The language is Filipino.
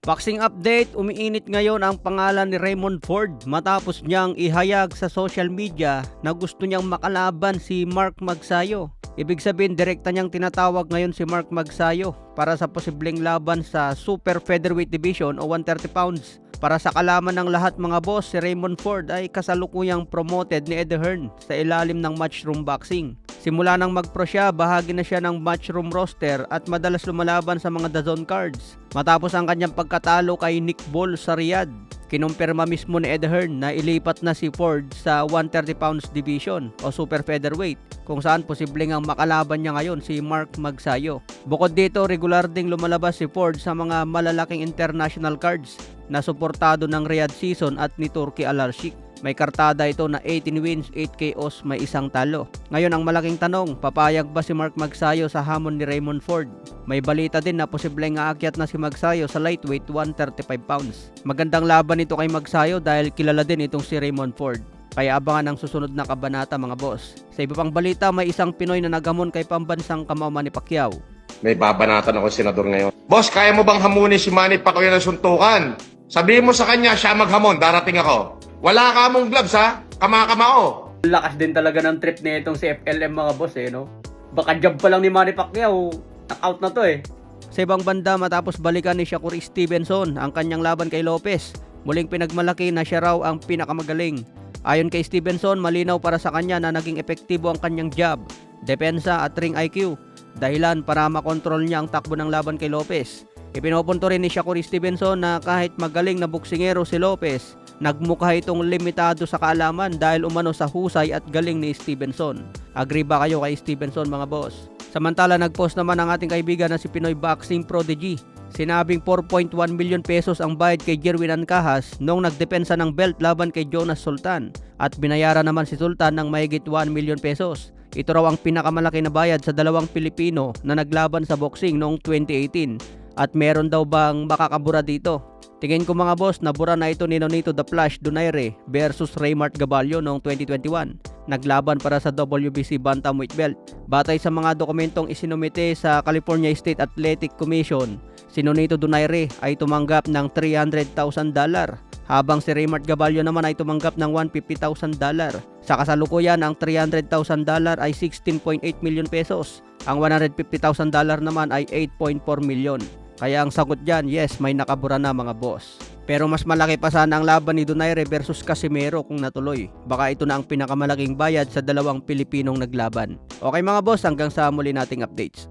Boxing update, umiinit ngayon ang pangalan ni Raymond Ford matapos niyang ihayag sa social media na gusto niyang makalaban si Mark Magsayo. Ibig sabihin, direkta niyang tinatawag ngayon si Mark Magsayo para sa posibleng laban sa Super Featherweight Division o 130 pounds. Para sa kalaman ng lahat mga boss, si Raymond Ford ay kasalukuyang promoted ni Eddie Hearn sa ilalim ng Matchroom Boxing. Simula nang mag-pro siya, bahagi na siya ng Matchroom roster at madalas lumalaban sa mga DAZN cards. Matapos ang kanyang pagkatalo kay Nick Ball sa Riyadh, kinumpirma mismo ni Eddie Hearn na ilipat na si Ford sa 130 pounds division o super featherweight, kung saan posibleng ang makalaban niya ngayon si Mark Magsayo. Bukod dito, regular ding lumalabas si Ford sa mga malalaking international cards na suportado ng Riyadh season at ni Turki Al-Arshik. May kartada ito na 18 wins, 8 KOs, may isang talo. Ngayon ang malaking tanong, papayag ba si Mark Magsayo sa hamon ni Raymond Ford? May balita din na posibleng aakyat na si Magsayo sa lightweight 135 pounds. Magandang laban ito kay Magsayo dahil kilala din itong si Raymond Ford. Kaya abangan ang susunod na kabanata mga boss. Sa iba pang balita, may isang Pinoy na naghamon kay pambansang kamao Manny Pacquiao. May babanatan ako senador ngayon. Boss, kaya mo bang hamunin si Manny Pacquiao ng suntukan? Sabihin mo sa kanya, siya maghamon, darating ako. Wala ka mong gloves ha, kamakamao. Lakas din talaga ng trip na itong si FLM mga boss no? Baka job pa lang ni Manny Pacquiao, knock-out na to Sa ibang banda, matapos balikan ni Shakur Stevenson ang kanyang laban kay Lopez, muling pinagmalaki na siya raw ang pinakamagaling. Ayon kay Stevenson, malinaw para sa kanya na naging epektibo ang kanyang jab, depensa at ring IQ, dahilan para makontrol niya ang takbo ng laban kay Lopez. Ipinopunto rin ni Shakur Stevenson na kahit magaling na boksingero si Lopez, nagmukha itong limitado sa kaalaman dahil umano sa husay at galing ni Stevenson. Agree ba kayo kay Stevenson mga boss? Samantala, nagpost naman ang ating kaibigan na si Pinoy Boxing Prodigy. Sinabing 4.1 million pesos ang bayad kay Jerwin Ancahas noong nagdepensa ng belt laban kay Jonas Sultan at binayaran naman si Sultan ng mahigit 1 million pesos. Ito raw ang pinakamalaki na bayad sa dalawang Pilipino na naglaban sa boxing noong 2018. At meron daw bang makakabura dito? Tingin ko mga boss, nabura na ito ni Nonito The Flash Donaire versus Raymart Gaballo noong 2021. Naglaban para sa WBC Bantamweight belt. Batay sa mga dokumentong isinumite sa California State Athletic Commission, si Nonito Donaire ay tumanggap ng $300,000 habang si Raymart Gaballo naman ay tumanggap ng $150,000. Sa kasalukuyan, ang $300,000 ay 16.8 million pesos. Ang $150,000 naman ay 8.4 million. Kaya ang sagot dyan, yes, may nakabura na mga boss. Pero mas malaki pa sana ang laban ni Donaire versus Casimero kung natuloy. Baka ito na ang pinakamalaking bayad sa dalawang Pilipinong naglaban. Okay mga boss, hanggang sa muli nating updates.